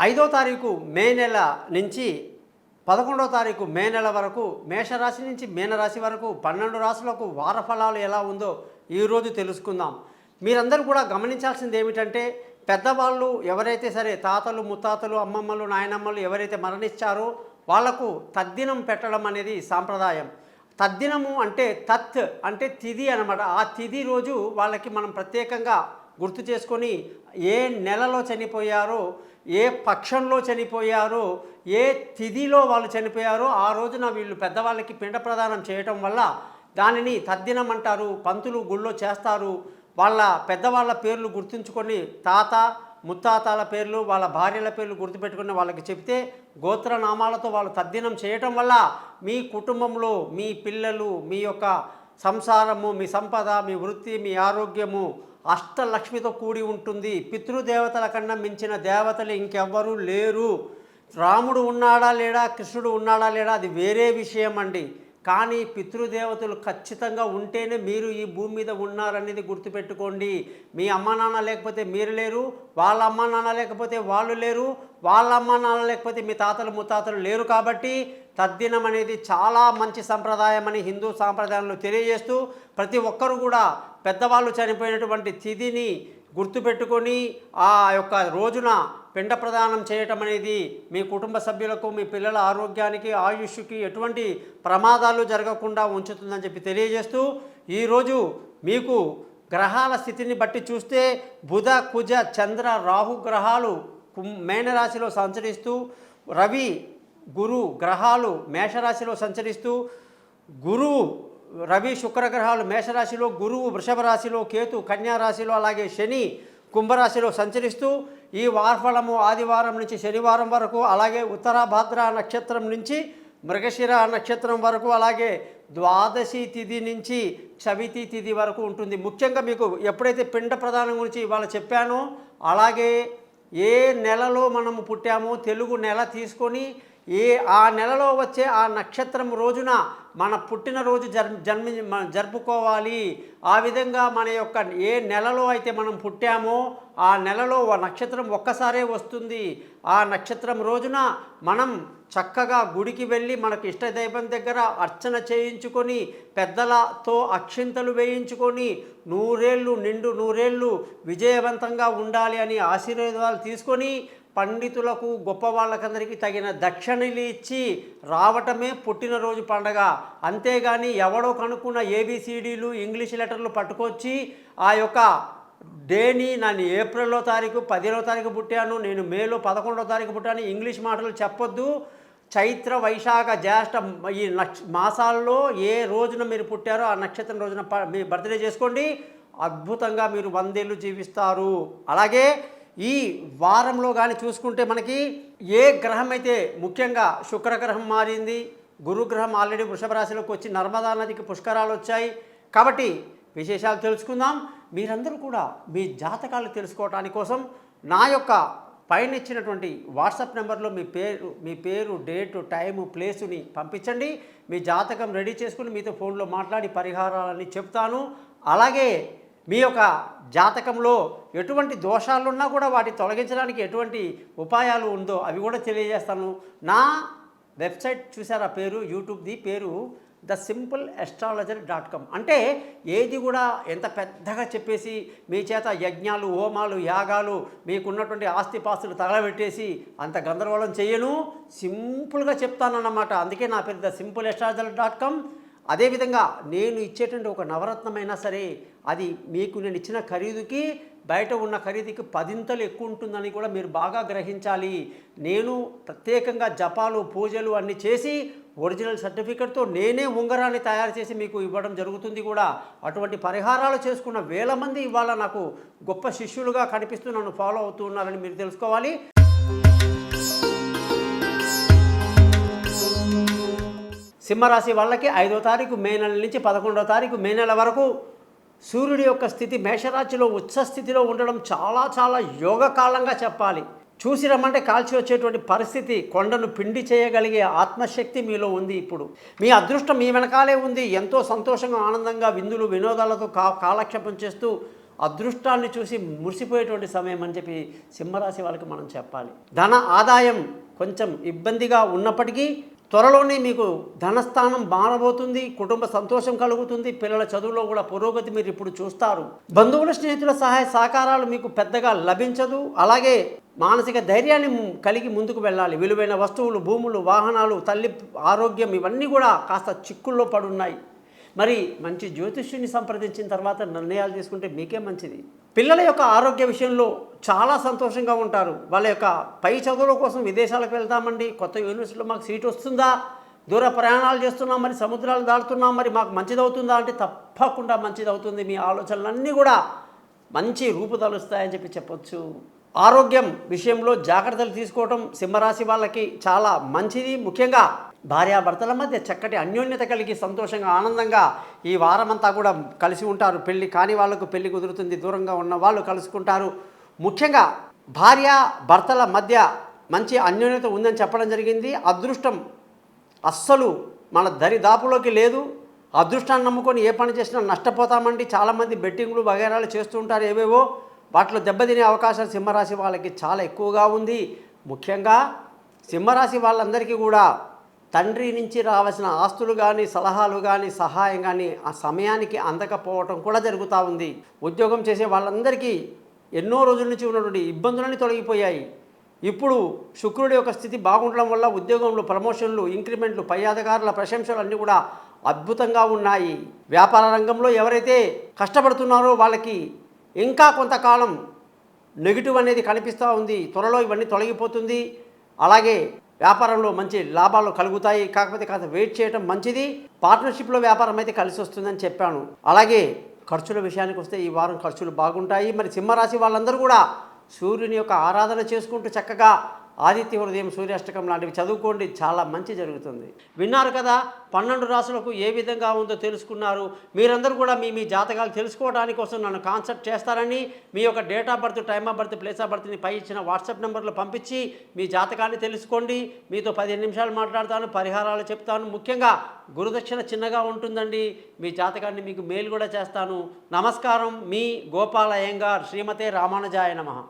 5వ తారీఖు మే నెల నుంచి 11వ తారీఖు మే నెల వరకు మేషరాశి నుంచి మీనరాశి వరకు 12 రాశులకు వార ఫలాలు ఎలా ఉందో ఈరోజు తెలుసుకుందాం. మీరందరూ కూడా గమనించాల్సింది ఏమిటంటే, పెద్దవాళ్ళు ఎవరైతే సరే తాతలు ముత్తాతలు అమ్మమ్మలు నాయనమ్మలు ఎవరైతే మరణించారో వాళ్లకు తద్దినం పెట్టడం అనేది సాంప్రదాయం. తద్దినము అంటే తత్ అంటే తిథి అనమాట. ఆ తిథి రోజు వాళ్ళకి మనం ప్రత్యేకంగా గుర్తు చేసుకొని ఏ నెలలో చనిపోయారో, ఏ పక్షంలో చనిపోయారో, ఏ తిథిలో వాళ్ళు చనిపోయారో ఆ రోజున వీళ్ళు పెద్దవాళ్ళకి పిండ ప్రదానం చేయటం వల్ల దానిని తద్దినం అంటారు. పంతులు గుళ్ళో చేస్తారు. వాళ్ళ పెద్దవాళ్ళ పేర్లు గుర్తుంచుకొని తాత ముత్తాతల పేర్లు వాళ్ళ భార్యల పేర్లు గుర్తుపెట్టుకుని వాళ్ళకి చెప్తే గోత్రనామాలతో వాళ్ళు తద్దినం చేయటం వల్ల మీ కుటుంబంలో మీ పిల్లలు, మీ యొక్క సంసారము, మీ సంపద, మీ వృత్తి, మీ ఆరోగ్యము అష్టలక్ష్మితో కూడి ఉంటుంది. పితృదేవతల కన్నా మించిన దేవతలు ఇంకెవ్వరూ లేరు. రాముడు ఉన్నాడా లేడా, కృష్ణుడు ఉన్నాడా లేడా అది వేరే విషయం అండి. కానీ పితృదేవతలు ఖచ్చితంగా ఉంటేనే మీరు ఈ భూమి మీద ఉన్నారనేది గుర్తుపెట్టుకోండి. మీ అమ్మ నాన్న లేకపోతే మీరు లేరు, వాళ్ళ అమ్మ నాన్న లేకపోతే వాళ్ళు లేరు, వాళ్ళ అమ్మ నాన్న లేకపోతే మీ తాతలు ముత్తాతలు లేరు. కాబట్టి తద్దినం అనేది చాలా మంచి సంప్రదాయం అని హిందూ సాంప్రదాయంలో తెలియజేస్తూ, ప్రతి ఒక్కరూ కూడా పెద్దవాళ్ళు చనిపోయినటువంటి తిథిని గుర్తుపెట్టుకొని ఆ యొక్క రోజున పిండ ప్రదానం చేయటం అనేది మీ కుటుంబ సభ్యులకు, మీ పిల్లల ఆరోగ్యానికి, ఆయుష్కి ఎటువంటి ప్రమాదాలు జరగకుండా ఉంచుతుందని చెప్పి తెలియజేస్తూ, ఈరోజు మీకు గ్రహాల స్థితిని బట్టి చూస్తే బుధ కుజ చంద్ర రాహు గ్రహాలు మేనరాశిలో సంచరిస్తూ, రవి గురు గ్రహాలు మేషరాశిలో సంచరిస్తూ, గురువు రవి శుక్ర గ్రహాలు మేషరాశిలో, గురువు వృషభ రాశిలో, కేతు కన్యా రాశిలో, అలాగే శని కుంభరాశిలో సంచరిస్తూ ఈ వారఫలము ఆదివారం నుంచి శనివారం వరకు, అలాగే ఉత్తరాభాద్ర నక్షత్రం నుంచి మృగశిర నక్షత్రం వరకు, అలాగే ద్వాదశి తిథి నుంచి చవితి తిథి వరకు ఉంటుంది. ముఖ్యంగా మీకు ఎప్పుడైతే పిండ ప్రదానం గురించి ఇవాళ చెప్పానో, అలాగే ఏ నెలలో మనము పుట్టామో తెలుగు నెల తీసుకొని ఆ నెలలో వచ్చే ఆ నక్షత్రం రోజున మన పుట్టినరోజు జరుపుకోవాలి. ఆ విధంగా మన యొక్క ఏ నెలలో అయితే మనం పుట్టామో ఆ నెలలో నక్షత్రం ఒక్కసారే వస్తుంది. ఆ నక్షత్రం రోజున మనం చక్కగా గుడికి వెళ్ళి మనకు ఇష్టదైవం దగ్గర అర్చన చేయించుకొని, పెద్దలతో అక్షింతలు వేయించుకొని, నూరేళ్ళు నిండు నూరేళ్ళు విజయవంతంగా ఉండాలి అని ఆశీర్వాదాలు తీసుకొని, పండితులకు గొప్ప వాళ్ళకందరికీ తగిన దక్షిణలు ఇచ్చి రావటమే పుట్టినరోజు పండగ. అంతేగాని ఎవడో కనుక్కున్న ఏబిసిడీలు ఇంగ్లీష్ లెటర్లు పట్టుకొచ్చి ఆ యొక్క డేని నేను ఏప్రిల్లో తారీఖు 15వ తారీఖు పుట్టాను, నేను మేలో 11వ తారీఖు పుట్టాను ఇంగ్లీష్ మాటలు చెప్పొద్దు. చైత్ర వైశాఖ జ్యేష్ఠ ఈ మాసాల్లో ఏ రోజున మీరు పుట్టారో ఆ నక్షత్రం రోజున మీ బర్త్డే చేసుకోండి. అద్భుతంగా మీరు 100 ఏళ్ళు జీవిస్తారు. అలాగే ఈ వారంలో కానీ చూసుకుంటే మనకి ఏ గ్రహం అయితే, ముఖ్యంగా శుక్రగ్రహం మారింది, గురుగ్రహం ఆల్రెడీ వృషభ రాశిలోకి వచ్చి నర్మదా నదికి పుష్కరాలు వచ్చాయి. కాబట్టి విశేషాలు తెలుసుకుందాం. మీరందరూ కూడా మీ జాతకాలు తెలుసుకోవటానికి కోసం నా యొక్క పైన ఇచ్చినటువంటి వాట్సాప్ నెంబర్లో మీ పేరు డేటు టైము ప్లేసుని పంపించండి. మీ జాతకం రెడీ చేసుకుని మీతో ఫోన్లో మాట్లాడి పరిహారాలని చెప్తాను. అలాగే మీ యొక్క జాతకంలో ఎటువంటి దోషాలున్నా కూడా వాటి తొలగించడానికి ఎటువంటి ఉపాయాలు ఉందో అవి కూడా తెలియజేస్తాను. నా వెబ్సైట్ చూసారా, యూట్యూబ్ది పేరు thesimple.astrologer.com. అంటే ఏది కూడా ఎంత పెద్దగా చెప్పేసి మీ చేత యజ్ఞాలు హోమాలు యాగాలు మీకున్నటువంటి ఆస్తిపాస్తులు తగలబెట్టేసి అంత గందరగోళం చేయను, సింపుల్గా చెప్తానన్నమాట. అందుకే నా పేరు thesimple.astrologer.com. అదేవిధంగా నేను ఇచ్చేటువంటి ఒక నవరత్నమైనా సరే అది మీకు నేను ఇచ్చిన ఖరీదుకి బయట ఉన్న ఖరీదుకి 10 ఎక్కువ ఉంటుందని కూడా మీరు బాగా గ్రహించాలి. నేను ప్రత్యేకంగా జపాలు పూజలు అన్నీ చేసి ఒరిజినల్ సర్టిఫికెట్తో నేనే ఉంగరాన్ని తయారు చేసి మీకు ఇవ్వడం జరుగుతుంది కూడా. అటువంటి పరిహారాలు చేసుకున్న వేల మంది ఇవాళ నాకు గొప్ప శిష్యులుగా కనిపిస్తూ నన్ను ఫాలో అవుతూ ఉన్నారని మీరు తెలుసుకోవాలి. సింహరాశి వాళ్ళకి 5వ తారీఖు మే నెల నుంచి 11వ తారీఖు మే నెల వరకు సూర్యుడి యొక్క స్థితి మేషరాశిలో ఉచ్చ స్థితిలో ఉండడం చాలా చాలా యోగకాలంగా చెప్పాలి. చూసి రమ్మంటే కాల్చి వచ్చేటువంటి పరిస్థితి, కొండను పిండి చేయగలిగే ఆత్మశక్తి మీలో ఉంది. ఇప్పుడు మీ అదృష్టం మీ వెనకాలే ఉంది. ఎంతో సంతోషంగా ఆనందంగా విందులు వినోదాలతో కాలక్షేపం చేస్తూ అదృష్టాన్ని చూసి మురిసిపోయేటువంటి సమయం అని చెప్పి సింహరాశి వాళ్ళకి మనం చెప్పాలి. ధన ఆదాయం కొంచెం ఇబ్బందిగా ఉన్నప్పటికీ త్వరలోనే మీకు ధనస్థానం మారబోతుంది, కుటుంబ సంతోషం కలుగుతుంది, పిల్లల చదువులో కూడా పురోగతి మీరు ఇప్పుడు చూస్తారు. బంధువుల స్నేహితుల సహాయ సహకారాలు మీకు పెద్దగా లభించదు. అలాగే మానసిక ధైర్యాన్ని కలిగి ముందుకు వెళ్ళాలి. విలువైన వస్తువులు, భూములు, వాహనాలు, తల్లి ఆరోగ్యం ఇవన్నీ కూడా కాస్త చిక్కుల్లో పడున్నాయి. మరి మంచి జ్యోతిష్యుని సంప్రదించిన తర్వాత నిర్ణయాలు తీసుకుంటే మీకే మంచిది. పిల్లల యొక్క ఆరోగ్య విషయంలో చాలా సంతోషంగా ఉంటారు. వాళ్ళ యొక్క పై చదువుల కోసం విదేశాలకు వెళ్తామండి, కొత్త యూనివర్సిటీలో మాకు సీట్ వస్తుందా, దూర ప్రయాణాలు చేస్తున్నాం, మరి సముద్రాలు దాటుతున్నాం, మరి మాకు మంచిదవుతుందా అంటే తప్పకుండా మంచిదవుతుంది. మీ ఆలోచనలన్నీ కూడా మంచి రూపుదలుస్తాయని చెప్పొచ్చు. ఆరోగ్యం విషయంలో జాగ్రత్తలు తీసుకోవడం సింహరాశి వాళ్ళకి చాలా మంచిది. ముఖ్యంగా భార్యాభర్తల మధ్య చక్కటి అన్యోన్యత కలిగి సంతోషంగా ఆనందంగా ఈ వారమంతా కూడా కలిసి ఉంటారు. పెళ్ళి కాని వాళ్ళకు పెళ్ళి కుదురుతుంది, దూరంగా ఉన్న వాళ్ళు కలుసుకుంటారు. ముఖ్యంగా భార్యాభర్తల మధ్య మంచి అన్యోన్యత ఉందని చెప్పడం జరిగింది. అదృష్టం అస్సలు మన దరిదాపులోకి లేదు. అదృష్టాన్ని నమ్ముకొని ఏ పని చేసినా నష్టపోతామండి. చాలామంది బెట్టింగ్లు వగైరాలు చేస్తూ ఉంటారు, ఏవేవో వాటిలో దెబ్బతినే అవకాశాలు సింహరాశి వాళ్ళకి చాలా ఎక్కువగా ఉంది. ముఖ్యంగా సింహరాశి వాళ్ళందరికీ కూడా తండ్రి నుంచి రావాల్సిన ఆస్తులు కానీ, సలహాలు కానీ, సహాయం కానీ ఆ సమయానికి అందకపోవటం కూడా జరుగుతూ ఉంది. ఉద్యోగం చేసే వాళ్ళందరికీ ఎన్నో రోజుల నుంచి ఉన్నటువంటి ఇబ్బందులన్నీ తొలగిపోయాయి. ఇప్పుడు శుక్రుడి యొక్క స్థితి బాగుండడం వల్ల ఉద్యోగంలో ప్రమోషన్లు, ఇంక్రిమెంట్లు, పై అధికారుల ప్రశంసలు అన్నీ కూడా అద్భుతంగా ఉన్నాయి. వ్యాపార రంగంలో ఎవరైతే కష్టపడుతున్నారో వాళ్ళకి ఇంకా కొంతకాలం నెగిటివ్ అనేది కనిపిస్తూ ఉంది. త్వరలో ఇవన్నీ తొలగిపోతుంది. అలాగే వ్యాపారంలో మంచి లాభాలు కలుగుతాయి. కాకపోతే కాస్త వెయిట్ చేయడం మంచిది. పార్ట్నర్షిప్లో వ్యాపారం అయితే కలిసి వస్తుందని చెప్పాను. అలాగే ఖర్చుల విషయానికి వస్తే ఈ వారం ఖర్చులు బాగుంటాయి. మరి సింహరాశి వాళ్ళందరూ కూడా సూర్యుని యొక్క ఆరాధన చేసుకుంటూ చక్కగా ఆదిత్య హృదయం, సూర్యాష్టకం లాంటివి చదువుకోండి, చాలా మంచి జరుగుతుంది. విన్నారు కదా, 12 రాశులకు ఏ విధంగా ఉందో తెలుసుకున్నారు. మీరందరూ కూడా మీ జాతకాలు తెలుసుకోవడానికి కోసం నన్ను కాన్సల్ట్ చేస్తారని, మీ యొక్క date of birth, time of birth, place of బర్త్ని పై ఇచ్చిన వాట్సాప్ నెంబర్లో పంపించి మీ జాతకాన్ని తెలుసుకోండి. మీతో 15 నిమిషాలు మాట్లాడతాను, పరిహారాలు చెప్తాను. ముఖ్యంగా గురుదక్షిణ చిన్నగా ఉంటుందండి. మీ జాతకాన్ని మీకు మెయిల్ కూడా చేస్తాను. నమస్కారం, మీ గోపాల అయ్యంగార్. శ్రీమతే రామానుజాయ నమః.